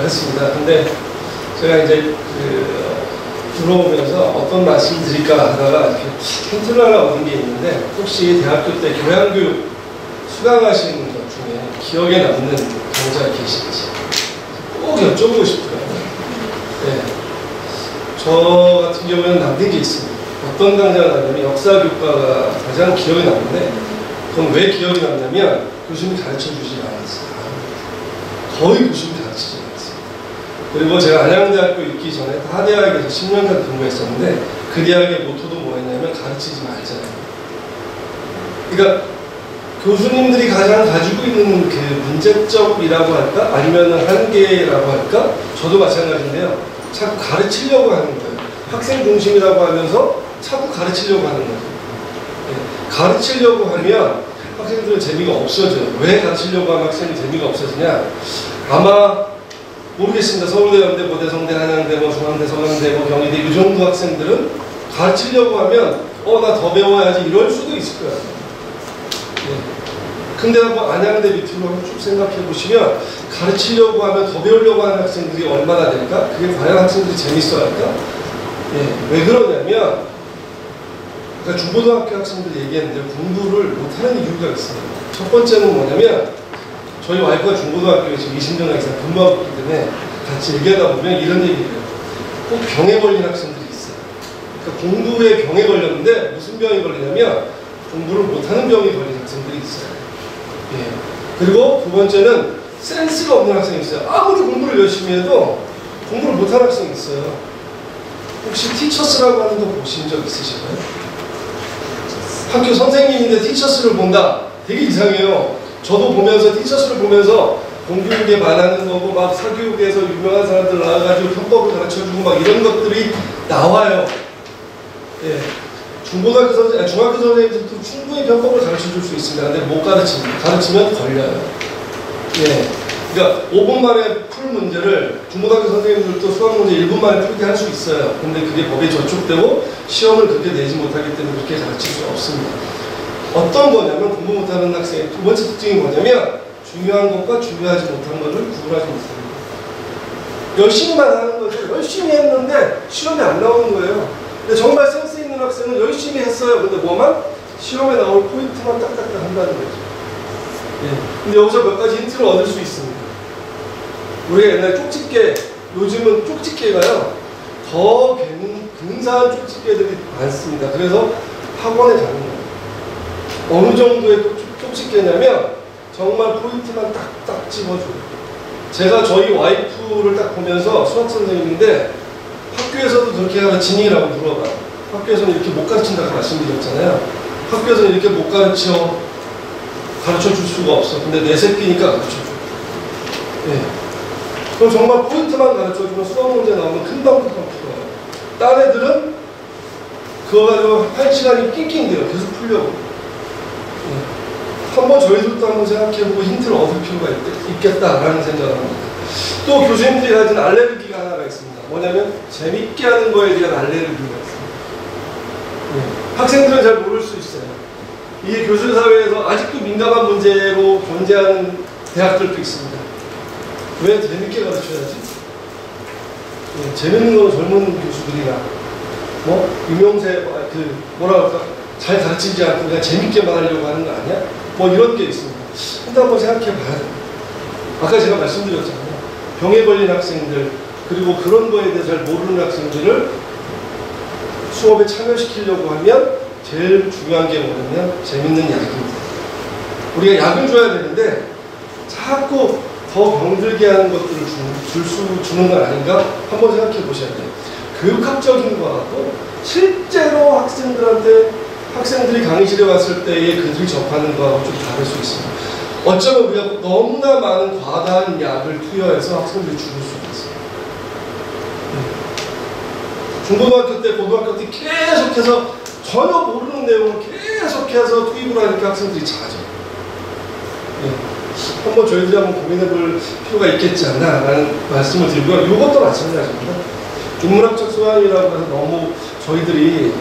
했습니다. 근데 제가 이제 들어오면서 어떤 말씀 드릴까 하다가 이렇게 힌트를 하나 얻은 게 있는데, 혹시 대학교 때 교양교육 수강하신 것 중에 기억에 남는 강좌 계신지 꼭 여쭤보고 싶더라고요. 네. 저 같은 경우에는 남는 게 있습니다. 어떤 강좌가 나냐면 역사교과가 가장 기억에 남는데, 그건 왜 기억이 남냐면 교수님이 가르쳐주지 않았어요. 거의 교수님이 가르치지 않았어요. 그리고 제가 안양대학교 있기 전에 하대학에서 10년간 근무했었는데, 그 대학의 모토도 뭐였냐면 가르치지 말자예요. 그러니까 교수님들이 가장 가지고 있는 그 문제점이라고 할까? 아니면 한계라고 할까? 저도 마찬가지인데요. 자꾸 가르치려고 하는 거예요. 학생 중심이라고 하면서 자꾸 가르치려고 하는 거죠. 네. 가르치려고 하면 학생들은 재미가 없어져요. 왜 가르치려고 하면 학생이 재미가 없어지냐? 아마 모르겠습니다. 서울대, 연대, 고대, 성대, 한양대, 중앙대, 서강대, 경희대 이 정도 학생들은 가르치려고 하면 나 더 배워야지 이럴 수도 있을 거예요. 네. 근데 한번 안양대 밑으로 쭉 생각해 보시면 가르치려고 하면 더 배우려고 하는 학생들이 얼마나 될까? 그게 과연 학생들이 재밌어 할까? 예, 왜 그러냐면, 그러니까 중고등학교 학생들 얘기했는데 공부를 못하는 이유가 있어요. 첫 번째는 뭐냐면, 저희 와이프가 중고등학교에 지금 20년 이상 근무하고 있기 때문에 같이 얘기하다 보면 이런 얘기를 해요. 꼭 병에 걸린 학생들이 있어요. 그러니까 공부에 병에 걸렸는데 무슨 병이 걸리냐면 공부를 못하는 병이 걸린 학생들이 있어요. 예. 그리고 두 번째는 센스가 없는 학생이 있어요. 아무리 공부를 열심히 해도 공부를 못하는 학생이 있어요. 혹시 티처스라고 하는 거 보신 적 있으신가요? 학교 선생님인데 티처스를 본다. 되게 이상해요. 저도 보면서 티처스를 보면서 공교육에 반하는 거고 막 사교육에서 유명한 사람들 나와가지고 편법을 가르쳐주고 막 이런 것들이 나와요. 예. 중고등학교 선생님, 중학교 선생님들도 충분히 편법을 가르쳐줄 수 있습니다. 근데 못 가르칩니다. 가르치면 걸려요. 예. 그러니까 5분 만에 풀 문제를 중고등학교 선생님들도 수학 문제 1분 만에 풀게 할 수 있어요. 근데 그게 법에 저촉되고 시험을 그렇게 내지 못하기 때문에 그렇게 가르칠 수 없습니다. 어떤 거냐면 공부 못하는 학생의 두 번째 특징이 뭐냐면 중요한 것과 중요하지 못한 것을 구분하지 못합니다. 열심히만 하는 거죠. 열심히 했는데 시험에 안 나오는 거예요. 근데 정말 센스 있는 학생은 열심히 했어요. 근데 뭐만? 시험에 나올 포인트만 딱딱딱 한다는 거죠. 예. 근데 여기서 몇 가지 힌트를 얻을 수 있습니다. 우리가 옛날 쪽집게, 요즘은 쪽집게가요, 더 근사한 쪽집게들이 많습니다. 그래서 학원에 가는 거예요. 어느 정도의 쪽집게냐면 정말 포인트만 딱딱 집어줘요. 제가 저희 와이프를 딱 보면서 수학 선생님인데 학교에서도 그렇게 가르치니라고 물어봐요. 학교에서는 이렇게 못 가르친다고 말씀드렸잖아요. 학교에서는 이렇게 못 가르쳐 줄 수가 없어. 근데 내 새끼니까 가르쳐줘. 예. 그럼 정말 포인트만 가르쳐주면 수학 문제 나오면 금방금방 풀어요. 딴 애들은 그거 가지고 할 시간이 낑낑대요. 계속 풀려고. 예. 한번 저희들도 한번 생각해보고 힌트를 얻을 필요가 있겠다라는 생각을 합니다. 또 교수님들이 가진 알레르기가 하나가 있습니다. 뭐냐면 재밌게 하는 거에 대한 알레르기가 있습니다. 예. 학생들은 잘 모를 수 있어요. 이게 교수사회에서 아직도 민감한 문제로 존재하는 대학들도 있습니다. 왜 재밌게 가르쳐야지? 예, 재밌는 거는 젊은 교수들이나 유명세 뭐라 그럴까, 잘 가르치지 않고 그냥 재밌게만 하려고 하는 거 아니야? 이런 게 있습니다. 근데 한번 생각해 봐야 돼요. 아까 제가 말씀드렸잖아요. 병에 걸린 학생들, 그리고 그런 거에 대해 잘 모르는 학생들을 수업에 참여시키려고 하면 제일 중요한 게 뭐냐면 재밌는 약입니다. 우리가 약을 줘야 되는데 자꾸 더 병들게 하는 것들을 주는 건 아닌가? 한번 생각해 보셔야 돼요. 교육학적인 거하고 실제로 학생들이 강의실에 왔을 때의 그들이 접하는 거하고 좀 다를 수 있습니다. 어쩌면 우리가 너무나 많은 과다한 약을 투여해서 학생들이 죽을 수도 있어요. 중고등학교 때, 고등학교 때 계속해서 전혀 모르는 내용을 계속해서 투입을 하니까 학생들이 작아져요. 한번 저희들이 한번 고민해볼 필요가 있겠지 않나 라는 말씀을 드리고요. 이것도 마찬가지입니다. 인문학적 소양이라고 해서 너무 저희들이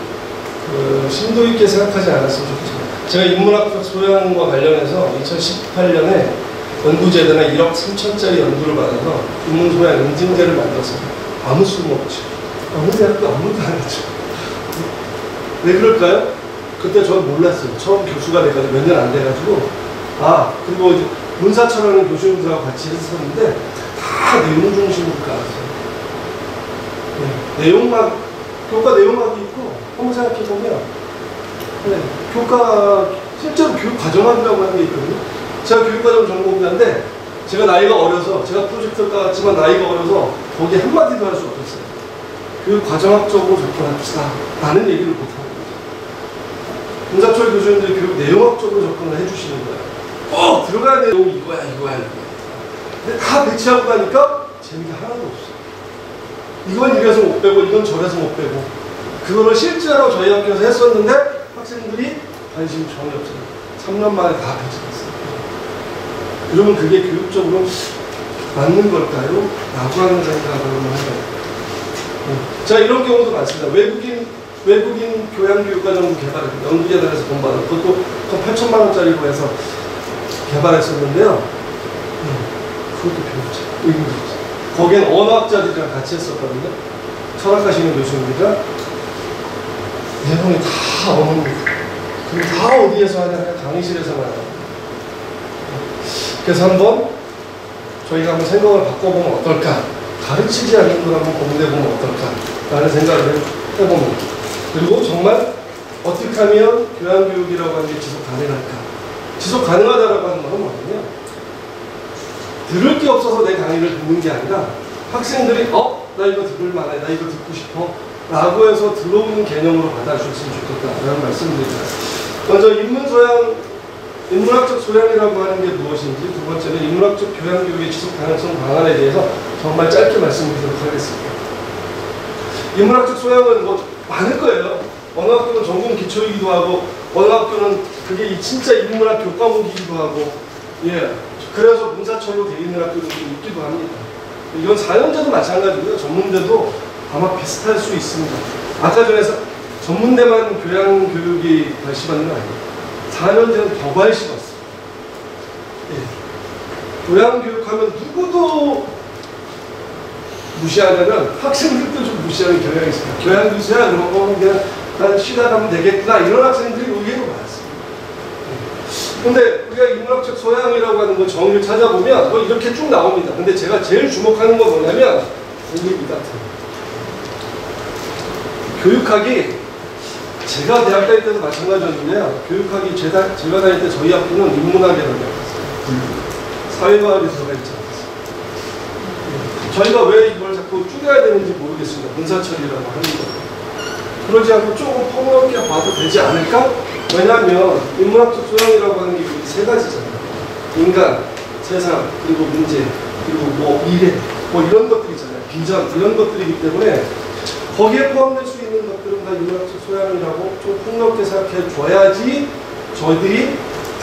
심도 있게 생각하지 않았으면 좋겠습니다. 제가 인문학적 소양과 관련해서 2018년에 연구재대나 1억 3천짜리 연구를 받아서 인문소양 인증제를 만들어서 아무 쓸모없지. 어느 대학도 아무도 안 했죠. 왜 그럴까요? 그때 전 몰랐어요. 처음 교수가 돼가지고 몇 년 안 돼가지고. 그리고 이제 문사철하는 교수님들하고 같이 했었는데 다 내용 중심으로 깔았어요. 내용막, 교과 내용막이 있고 한번 생각해보면 교과, 실제로 교육 과정학이라고 하는 게 있거든요. 제가 교육과정 전공자인데 제가 나이가 어려서, 제가 프로젝트과 같지만 나이가 어려서 거기에 한마디도 할 수 없었어요. 교육 과정학적으로 접근합시다 라는 얘기를 못하는 거죠. 문사철 교수님들이 교육 내용학적으로 접근을 해주시는 거예요. 들어가야 되는 내용이 이거야. 근데 다 배치하고 가니까 재미가 하나도 없어요. 이건 이래서 못 빼고 이건 저래서 못 빼고, 그거를 실제로 저희 학교에서 했었는데 학생들이 관심이 전혀 없어요. 3년 만에 다 배치됐어요. 그러면 그게 교육적으로 맞는 걸까요? 라고 하는 생각을 해요. 자, 이런 경우도 많습니다. 외국인 교양교육과정을 개발했고 연구재단에서 돈 받았고 그것도 8천만 원짜리로 해서 개발했었는데요. 그것도 배우지. 의미가 없어요. 거기엔 언어학자들이랑 같이 했었거든요. 철학하시는 교수님이랑 내용이 다 언어입니다. 그리고 다 어디에서 하냐? 강의실에서만 하요. 그래서 한번 저희가 한번 생각을 바꿔보면 어떨까? 가르치지 않는 걸 한번 고민해보면 어떨까? 라는 생각을 해봅니다. 그리고 정말 어떻게 하면 교양교육이라고 하는 게 지속 가능할까? 지속 가능하다라고 하는 건 뭐냐면 들을 게 없어서 내 강의를 듣는 게 아니라 학생들이 나 이거 들을 만해, 나 이거 듣고 싶어 라고 해서 들어오는 개념으로 받아주셨으면 좋겠다라는 말씀드립니다. 먼저 인문학적 소양이라고 하는 게 무엇인지, 두 번째는 인문학적 교양교육의 지속 가능성 방안에 대해서 정말 짧게 말씀드리도록 하겠습니다. 인문학적 소양은 뭐 많을 거예요. 어느 학교는 전공 기초이기도 하고 어느 학교는 그게 진짜 인문학 교과목이기도 하고, 그래서 문사철로 되어 있는 학교도 있기도 합니다. 이건 4년제도 마찬가지고요. 전문대도 아마 비슷할 수 있습니다. 아까 전에 전문대만 교양교육이 발시받는 건 아니에요. 4년제는 더 발시받습니다. 교양교육하면 누구도 무시하려면 학생들도 좀 무시하는 경향이 있습니다. 교양교수야 그러고 그냥 난 쉬다 가면 되겠구나 이런 학생들이 의외로 많습니다. 근데 우리가 인문학적 소양이라고 하는 거 정의를 찾아보면 뭐 이렇게 쭉 나옵니다. 근데 제가 제일 주목하는 건 뭐냐면 여기입니다. 교육학이 제가 대학 다닐 때도 마찬가지였는데요. 교육학이 제가 다닐 때 저희 학교는 인문학이라고 했어요. 사회과학이 들어가 있지 않았어요. 저희가 왜 이걸 자꾸 줄여야 되는지 모르겠습니다. 문사철이라고 하는 거. 그러지 않고 조금 폭넓게 봐도 되지 않을까? 왜냐하면 인문학적 소양이라고 하는 게 세 가지잖아요. 인간, 세상, 그리고 문제, 그리고 뭐 미래, 뭐 이런 것들이잖아요. 비전, 이런 것들이기 때문에 거기에 포함될 수 있는 것들은 다 인문학적 소양이라고 좀 폭넓게 생각해 줘야지 저희들이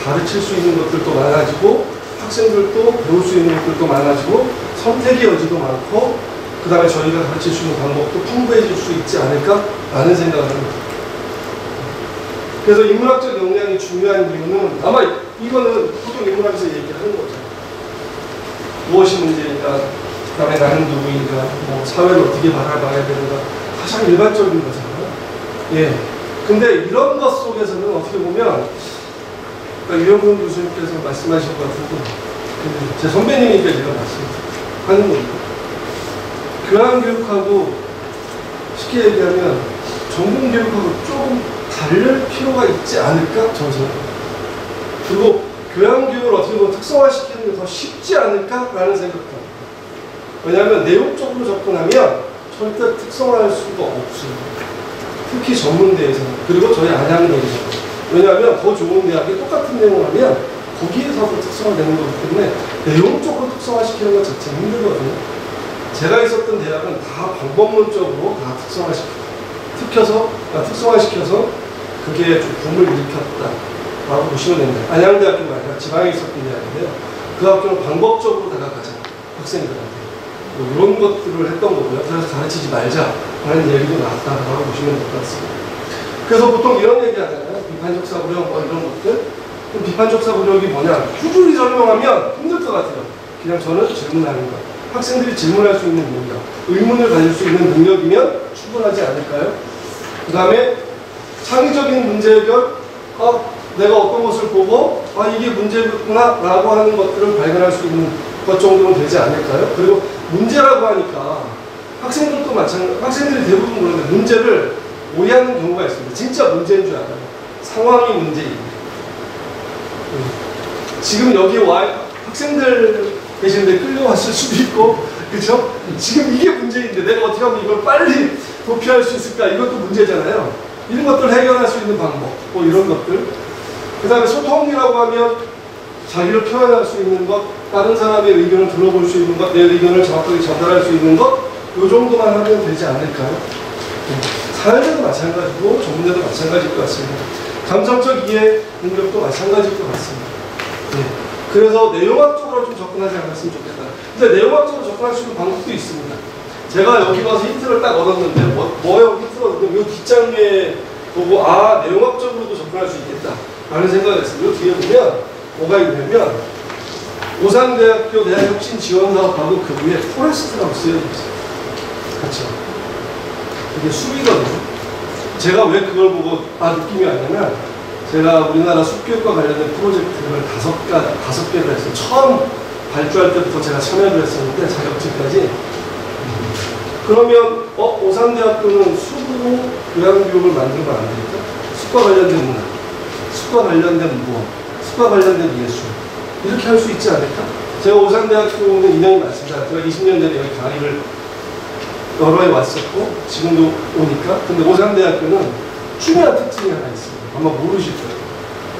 가르칠 수 있는 것들도 많아지고 학생들도 배울 수 있는 것들도 많아지고 선택의 여지도 많고 그 다음에 저희가 가르칠 수 있는 방법도 풍부해질 수 있지 않을까라는 생각을 합니다. 그래서 인문학적 역량이 중요한 이유는 아마 이거는 보통 인문학에서 얘기하는 거죠. 무엇이 문제인가, 그 다음에 나는 누구인가, 뭐 사회를 어떻게 바라봐야 되는가, 가장 일반적인 거잖아요. 근데 이런 것 속에서는 어떻게 보면 그러니까 유영근 교수님께서 말씀하신 것 같은데 제 선배님이니까 제가 말씀하는 겁니다. 교양교육하고 쉽게 얘기하면 전공교육하고 조금 다를 필요가 있지 않을까? 저는 그리고 교양교육을 어떻게 보면 특성화시키는 게 더 쉽지 않을까라는 생각도 합니다. 왜냐하면 내용적으로 접근하면 절대 특성화할 수가 없어요. 특히 전문대에서는. 그리고 저희 안양대에서는. 왜냐하면 더 좋은 대학에 똑같은 내용을 하면 거기에서도 특성화되는 거기 때문에 내용적으로 특성화시키는 것 자체는 힘들거든요. 제가 있었던 대학은 다 방법론적으로 다 특성화시켜서 그게 좀 붐을 일으켰다라고 보시면 됩니다. 안양대학교가 아니라 지방에 있었던 대학인데요. 그 학교는 방법적으로 다가가자 학생들한테 뭐 이런 것들을 했던 거고요. 그래서 가르치지 말자라는 얘기도 나왔다라고 보시면 될 것 같습니다. 그래서 보통 이런 얘기 하잖아요. 비판적 사고력 뭐 이런 것들. 그럼 비판적 사고력이 뭐냐? 후줄이 설명하면 힘들 것 그냥 저는 질문하는 것. 학생들이 질문할 수 있는 능력, 의문을 가질 수 있는 능력이면 충분하지 않을까요? 그 다음에 창의적인 문제 해결, 내가 어떤 것을 보고 이게 문제구나 라고 하는 것들을 발견할 수 있는 것 정도는 되지 않을까요? 그리고 문제라고 하니까 학생들도 마찬가지, 학생들이 대부분 그런데 문제를 오해하는 경우가 있습니다. 진짜 문제인 줄 알아요. 상황이 문제입니다. 지금 여기 학생들 계신데 끌려왔을 수도 있고, 그렇죠? 지금 이게 문제인데 내가 어떻게 하면 이걸 빨리 도피할 수 있을까? 이것도 문제잖아요. 이런 것들 해결할 수 있는 방법, 뭐 이런 것들. 그 다음에 소통이라고 하면 자기를 표현할 수 있는 것, 다른 사람의 의견을 들어볼 수 있는 것, 내 의견을 정확하게 전달할 수 있는 것, 요 정도만 하면 되지 않을까요? 사회자도 마찬가지고 전문가도 마찬가지일 것 같습니다. 감성적 이해 능력도 마찬가지일 것 같습니다. 그래서 내용학적으로 좀 접근하지 않았으면 좋겠다. 근데 내용학적으로 접근할 수 있는 방법도 있습니다. 제가 여기 와서 힌트를 딱 얻었는데, 뭐예요? 힌트를 얻었는데, 이 뒷장에 보고, 내용학적으로도 접근할 수 있겠다. 라는 생각을 했어요. 이 뒤에 보면, 뭐가 있냐면, 오산대학교 대학혁신 지원사업하고 그 위에 포레스트라고 쓰여져 있어요. 그렇죠. 이게 숲이거든요. 제가 왜 그걸 보고, 느낌이 왔냐면, 제가 우리나라 숲교육과 관련된 프로젝트를 다섯 개를 했어요. 처음 발주할 때부터 제가 참여를 했었는데, 자격증까지. 그러면, 오산대학교는 숲으로 교양교육을 만들면 안 되겠죠? 숲과 관련된 문화, 숲과 관련된 무엇, 숲과 관련된 예술. 이렇게 할 수 있지 않을까? 제가 오산대학교는 인연이 많습니다. 제가 20년 전에 여기 강의를 여러 해 왔었고, 지금도 오니까. 근데 오산대학교는 중요한 특징이 하나 있습니다. 아마 모르실 거예요.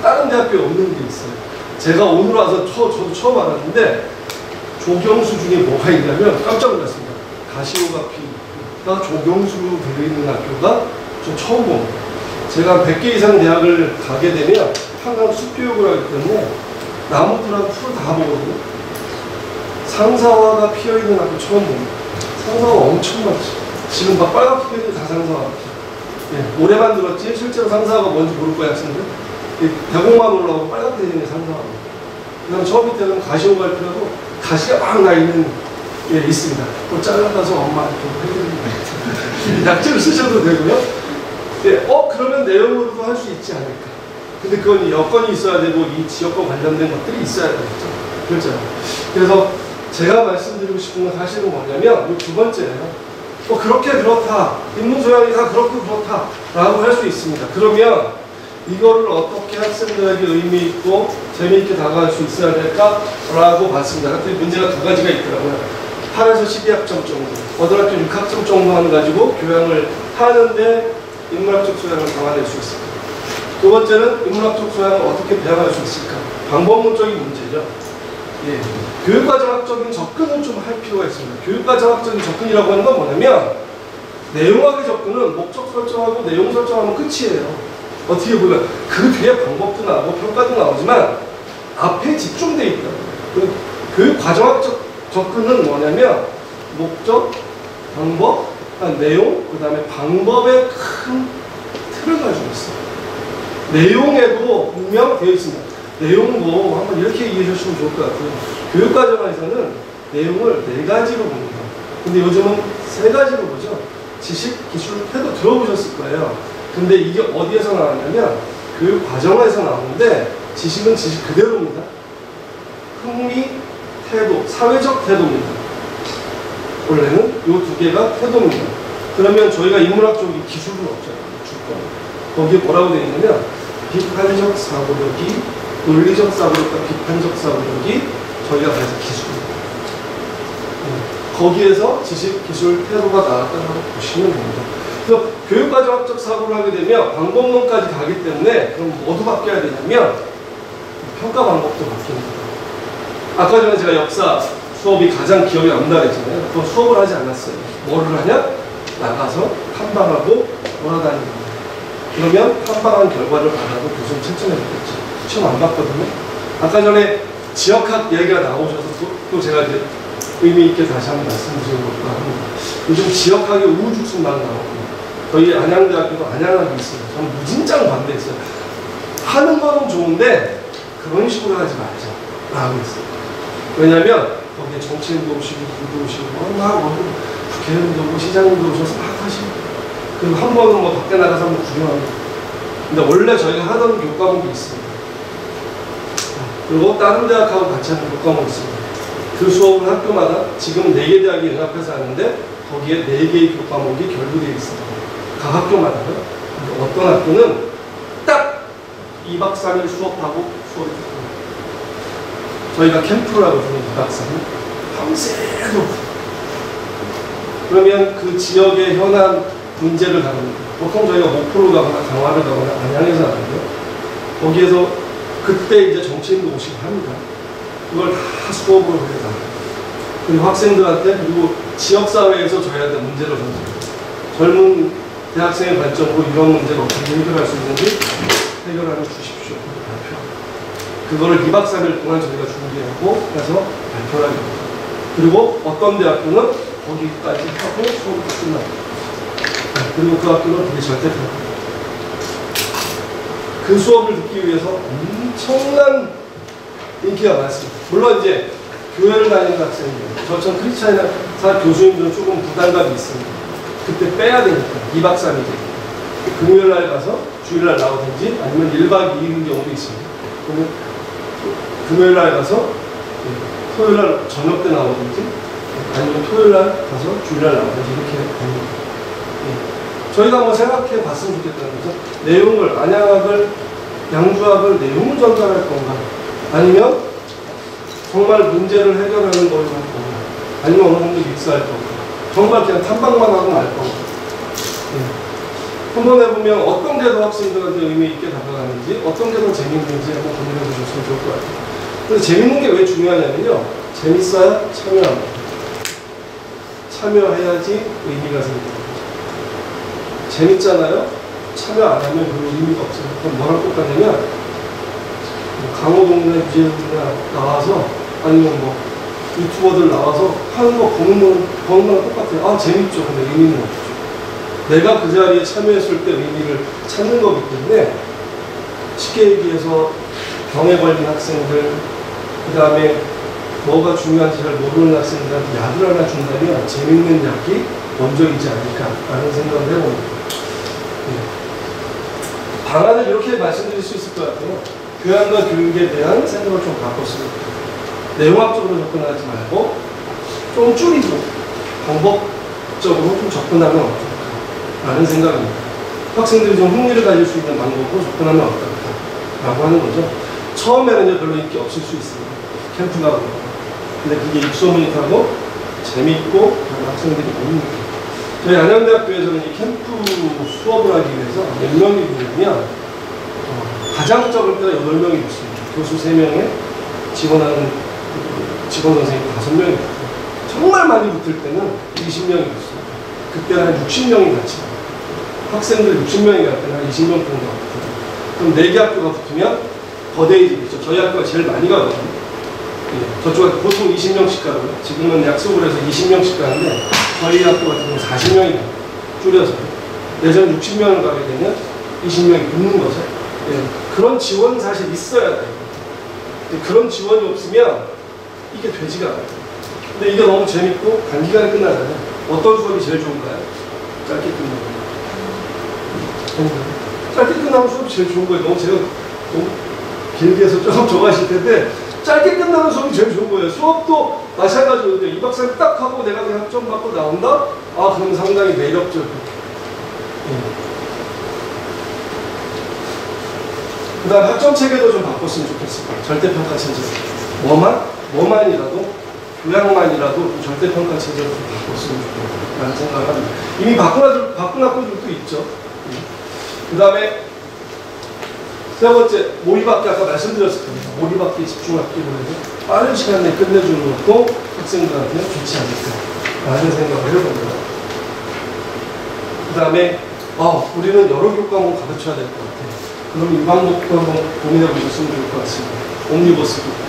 다른 대학교에 없는 게 있어요. 제가 오늘 와서 저도 처음 알았는데, 조경수 중에 뭐가 있냐면 깜짝 놀랐습니다. 가시오가피가 조경수로 되어 있는 학교가 좀 처음 봅니다. 제가 100개 이상 대학을 가게 되면 항상 숲교육을 하기 때문에 나무들하고 풀을 다 보거든요. 상사화가 피어있는 학교 처음 봅니다. 상사화 엄청 많죠. 지금 막 빨갛게 피어있는 다 상사화. 올해만 들었지 실제로 상사화가 뭔지 모를 거야 학생들. 대공만 올라오고 빨갛게 되는 상사화. 그 다음 처음 밑에는 가시오가피라고 가시가 막 나 있는 있습니다. 그걸 잘라가서 엄마한테 해드립니다. 약재를 쓰셔도 되고요. 그러면 내용으로도 할 수 있지 않을까. 근데 그건 여건이 있어야 되고 이 지역과 관련된 것들이 있어야 되겠죠. 그렇죠. 그래서 제가 말씀드리고 싶은 건 사실은 뭐냐면 이 두 번째예요. 그렇게 그렇다. 인문 소양이 다 그렇고 그렇다. 라고 할 수 있습니다. 그러면 이거를 어떻게 학생들에게 의미 있고 재미있게 다가갈 수 있어야 될까라고 봤습니다. 그랬더니 문제가 두 가지가 있더라고요. 8에서 12학점 정도, 고등학교 6학점 정도만 가지고 교양을 하는데 인문학적 소양을 담아낼 수 있을까? 두 번째는 인문학적 소양을 어떻게 배양할 수 있을까? 방법론적인 문제죠. 교육과정학적인 접근을 좀 할 필요가 있습니다. 교육과정학적인 접근이라고 하는 건 뭐냐면 내용학의 접근은 목적 설정하고 내용 설정하면 끝이에요. 어떻게 보면 그 뒤에 방법도 나오고 평가도 나오지만 앞에 집중되어 있다. 교육과정학적 접근은 뭐냐면 목적, 방법, 내용, 그 다음에 방법의 큰 틀을 가지고 있어요. 내용에도 분명 되어 있습니다. 내용도 한번 이렇게 이해해 주시면 좋을 것 같아요. 교육과정에서는 내용을 4가지로 봅니다. 근데 요즘은 3가지로 보죠. 지식, 기술, 태도 들어보셨을 거예요. 근데 이게 어디에서 나왔냐면 교육과정에서 나오는데 지식은 지식 그대로입니다. 흥미, 태도, 사회적 태도입니다. 원래는 이 2개가 태도입니다. 그러면 저희가 인문학적인 기술은 없잖아요. 주권. 거기에 뭐라고 되어 있냐면 비판적 사고력이, 논리적 사고력과 비판적 사고력이 저희가 그래서 기술입니다. 거기에서 지식, 기술, 태도가 나왔다고 보시면 됩니다. 그래서 교육과정학적 사고를 하게 되면 방법론까지 가기 때문에 그럼 뭐도 바뀌어야 되냐면 평가 방법도 바뀝니다. 아까 전에 제가 역사 수업이 가장 기억에 남는다 했잖아요. 그건 수업을 하지 않았어요. 뭐를 하냐? 나가서 탐방하고 돌아다니는 거예요. 그러면 탐방한 결과를 받아도 교수님 채점해 줬겠죠. 시험 안 봤거든요. 아까 전에 지역학 얘기가 나오셔서 또 제가 이제 의미 있게 다시 한번 말씀드리는 것도 합니다. 요즘 지역학의 우후죽순 막 나오고 저희 안양대학교도 안양학이 있어요. 저는 무진장 반대했어요. 하는 거는 좋은데 그런 식으로 하지 말자 라고 했어요. 왜냐하면 거기에 정치인도 오시고 누구도 오시고 막 국회의원도 오고 시장님도 오셔서 막 하시고 그리고 한 번은 뭐 밖에 나가서 한번 구경하고 근데 원래 저희가 하던 교과목이 있습니다. 그리고 다른 대학하고 같이 하는 교과목이 있습니다. 그 수업은 학교마다 지금 4개 대학이 연합해서 하는데 거기에 4개의 교과목이 결부되어 있습니다. 각 학교마다요. 어떤 학교는 딱 2박 3일 수업하고 수업이 끝납니다. 저희가 캠프라고 부르는 2박 3일 밤새도록 그러면 그 지역의 현안 문제를 다룹니다. 보통 저희가 목포를 가거나 강화를 가거나 안양에서 하는데요. 거기에서 그때 이제 정치인도 오시고 합니다. 그걸 다 수업으로 해서 그리고 학생들한테 그리고 지역사회에서 저희한테 문제를 던집니다. 젊은 대학생의 관점으로 이런 문제를 어떻게 해결할 수 있는지 해결하여 주십시오. 발표. 그거를 2박 3일 동안 저희가 준비하고 해서 발표를 합니다. 그리고 어떤 대학교는 거기까지 하고 수업이 끝납니다. 그리고 그 학교는 되게 절대입니다. 그 수업을 듣기 위해서 엄청난 인기가 많습니다. 물론 이제 교회를 다니는 학생들, 저처럼 크리스찬이나 교수님들은 조금 부담감이 있습니다. 그때 빼야 되니까 2박 3일 금요일 날 가서 주일 날 나오든지 아니면 1박 2일인 경우도 있습니다. 그러면 금요일 날 가서 토요일 날 저녁 때 나오든지 아니면 토요일 날 가서 주일 날 나오든지 이렇게 됩니다. 저희가 한번 생각해 봤으면 좋겠다는 거죠. 내용을, 안양학을, 양주학을 내용을 전달할 건가? 아니면 정말 문제를 해결하는 걸로 할 건가? 아니면 어느 정도 믹스할 건가? 정말 그냥 탐방만 하고 말 건가? 한번 해보면 어떤 게 더 학생들한테 의미 있게 다가가는지, 어떤 게 더 재밌는지 한번 고민해 보셨으면 좋을 것 같아요. 그래서 재밌는 게 왜 중요하냐면요. 재밌어야 참여합니다. 참여해야지 의미가 생깁니다. 재밌잖아요? 참여 안 하면 별로 의미가 없어요. 그럼 뭐랑 똑같냐면 강호동이나 유재석이나 나와서 아니면 뭐 유튜버들 나와서 하는 거 보는 거랑 똑같아요. 아 재밌죠. 근데 의미는 없죠. 내가 그 자리에 참여했을 때 의미를 찾는 거기 때문에 쉽게 얘기해서 병에 걸린 학생들 그 다음에 뭐가 중요한지 잘 모르는 학생들한테 약을 하나 준다면 재밌는 약이 먼저이지 않을까라는 생각을 해봅니다. 방안을 이렇게 말씀드릴 수 있을 것 같아요. 교양과 교육에 대한 생각을 좀 바꿨습니다. 내용학적으로 접근하지 말고 좀 줄이고 방법적으로 좀 접근하면 어떨까 라는 생각입니다. 학생들이 좀 흥미를 가질 수 있는 방법으로 접근하면 어떨까 라고 하는 거죠. 처음에는 별로 인기 없을 수 있습니다. 캠프 가고 근데 그게 입소문이 타고 재밌고 그런 학생들이 오는 저희 안양대학교에서는 이 캠프 수업을 하기 위해서 몇 명이 되냐면 가장 적을 때가 8명이 있습니다. 교수 3명에 지원하는 직원 선생님 5명이 있고 정말 많이 붙을 때는 20명이 있습니다. 그때는 한 60명이 같이 학생들 60명이 갈 때는 한 20명 정도 붙어요. 그럼 4개 학교가 붙으면 거대해지겠죠. 저희 학교가 제일 많이 가거든요. 저쪽은 보통 20명씩 가고요. 지금은 약속을 해서 20명씩 가는데 저희 학교 같은 경우는 40명이 줄여서 예전 60명을 가게 되면 20명이 붙는 거죠. 그런 지원은 사실 있어야 돼요. 그런 지원이 없으면 이게 되지가 않아요. 근데 이게 너무 재밌고 단기간에 끝나잖아요. 어떤 수업이 제일 좋은가요? 짧게 끝나는 짧게 끝나면 수업이 제일 좋은 거예요. 너무 제가 너무 길게 해서 조금 좋아하실 텐데 짧게 끝나는 수업이 제일 좋은 거예요. 수업도 마찬가지로 2박 3일 딱 하고 내가 그냥 학점 받고 나온다? 아, 그럼 상당히 매력적이에요. 그 다음 학점 체계도 좀 바꿨으면 좋겠습니다. 절대평가 체제. 뭐만이라도, 교양만이라도 절대평가 체제로 좀 바꿨으면 좋겠다는 생각을 합니다. 이미 바꾼 학교들도 있죠. 그 다음에 세 번째, 모의받기 아까 말씀드렸을 겁니다. 모의받기 집중학기로 해서 빠른 시간 내에 끝내주는 것도 학생들한테 좋지 않을까라는 생각을 해봅니다. 그 다음에 우리는 여러 교과목 가르쳐야 될 것 같아요. 그럼 이 방법도 한번 고민해 보셨으면 좋을 것 같습니다. 옴니버스 교과.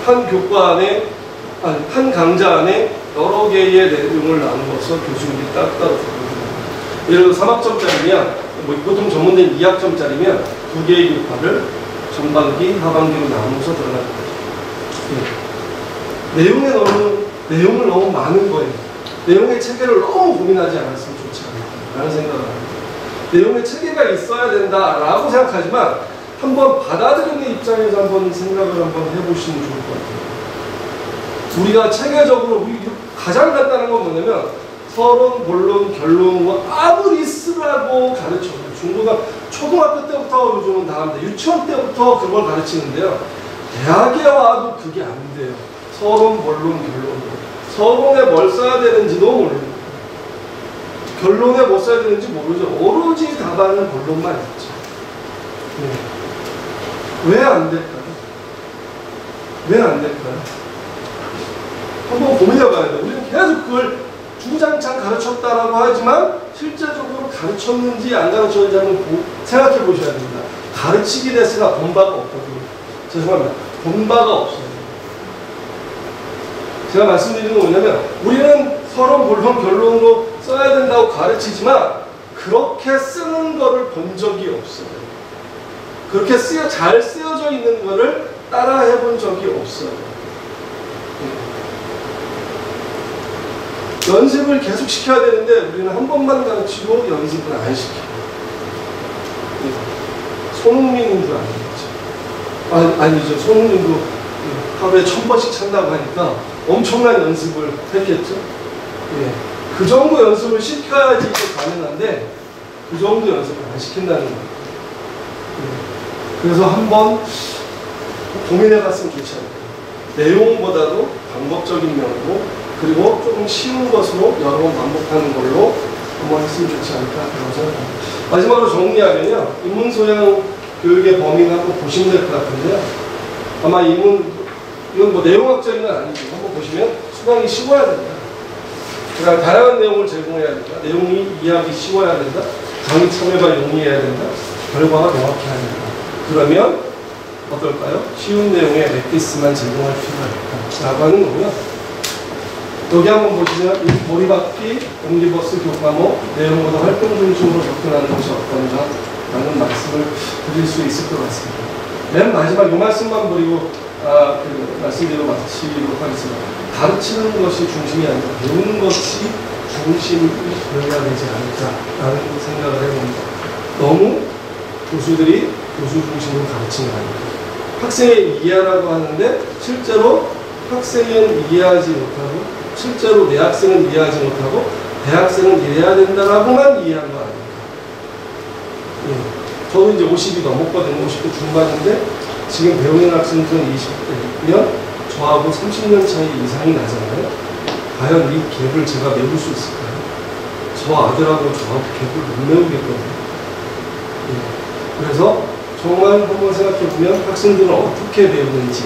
한 교과 안에, 한 강좌 안에 여러 개의 내용을 나누어서 교수님이 따로따로 부릅니다. 예를 들어 3학점짜리면 보통 전문된 2학점짜리면 2개의 교과를 전반기, 하반기로 나누어서 들어가는 거죠. 내용을 너무 많은 거예요. 내용의 체계를 너무 고민하지 않았으면 좋지 않을까라는 생각을 합니다. 내용의 체계가 있어야 된다라고 생각하지만 한번 받아들이는 입장에서 한번 생각을 한번 해보시면 좋을 것 같아요. 우리가 체계적으로 가장 간단한 건 뭐냐면 서론, 본론, 결론 뭐 아무리 쓰라고 가르쳐요. 중고등 초등학교 때부터 요즘은 다 합니다. 유치원 때부터 그걸 가르치는데요. 대학에 와도 그게 안 돼요. 서론, 본론, 결론. 서론에 뭘 써야 되는지도 모르고 결론에 뭐 써야 되는지 모르죠. 오로지 답안은 본론만 있죠. 왜 안 될까요? 왜 안 될까요? 한번 고민해봐야 돼요. 우리는 계속 그걸 주구장창 가르쳤다라고 하지만 실제적으로 가르쳤는지 안 가르쳤는지 한번 생각해 보셔야 됩니다. 가르치긴 했으나 본 바가 없거든요. 죄송합니다. 본 바가 없어요. 제가 말씀드리는 건 뭐냐면 우리는 서론, 본론, 결론으로 써야 된다고 가르치지만 그렇게 쓰는 거를 본 적이 없어요. 그렇게 잘 쓰여져 있는 거를 따라 해본 적이 없어요. 연습을 계속 시켜야 되는데 우리는 한 번만 가르치고 연습을 안 시켜요. 손흥민인 줄 알겠죠. 아니죠. 손흥민도 하루에 1000번씩 찬다고 하니까 엄청난 연습을 했겠죠. 예. 그 정도 연습을 시켜야지 이게 가능한데 그 정도 연습을 안 시킨다는 거예요. 예. 그래서 한번 고민해 봤으면 좋지 않을까요? 내용보다도 방법적인 면으로 그리고 조금 쉬운 것으로 여러 번 반복하는 걸로 한번 했으면 좋지 않을까라고 생각합니다. 마지막으로 정리하면요. 인문소양 교육의 범위는 한번 보시면 될 것 같은데요. 아마 이건 뭐 내용학적인 건 아니죠. 한번 보시면 수강이 쉬워야 된다. 그다음 다양한 내용을 제공해야 된다. 내용이 이해하기 쉬워야 된다. 강의 참여가 용이해야 된다. 결과가 명확해야 된다. 그러면 어떨까요? 쉬운 내용의 렉티스만 제공할 필요가 있다. 라고 하는 거고요. 여기 한번 보시면 이 머리바퀴, 옴니버스 교과목, 내용보다 활동 중심으로 접근하는 것이 어떤가 라는 말씀을 드릴 수 있을 것 같습니다. 맨 마지막 이 말씀만 드리고 말씀드리고 마치도록 하겠습니다. 가르치는 것이 중심이 아니라 배우는 것이 중심이 되어야 되지 않을까라는 생각을 해봅니다. 너무 교수들이 교수 중심으로 가르치는 게 아닙니다. 학생의 이해하라고 하는데 실제로 학생은 이해하지 못하고 실제로 내 학생은 이해하지 못하고 대학생은 이해해야 된다라고만 이해한 거 아닙니까? 예. 저도 이제 50이 넘었거든요. 50대 중반인데 지금 배우는 학생들은 20대면 저하고 30년 차이 이상이 나잖아요. 과연 이 갭을 제가 메울 수 있을까요? 저 아들하고 저하고 갭을 못 메우겠거든요. 예. 그래서 정말 한번 생각해보면 학생들은 어떻게 배우는지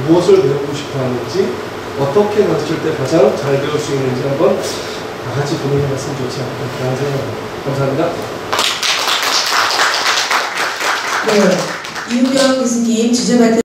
무엇을 배우고 싶어 하는지 어떻게 가르칠 때 가장 잘 배울 수 있는지 한번 다 같이 고민해봤으면 좋지 않을까 생각합니다. 감사합니다. 네, 이은경 교수님 주제 발표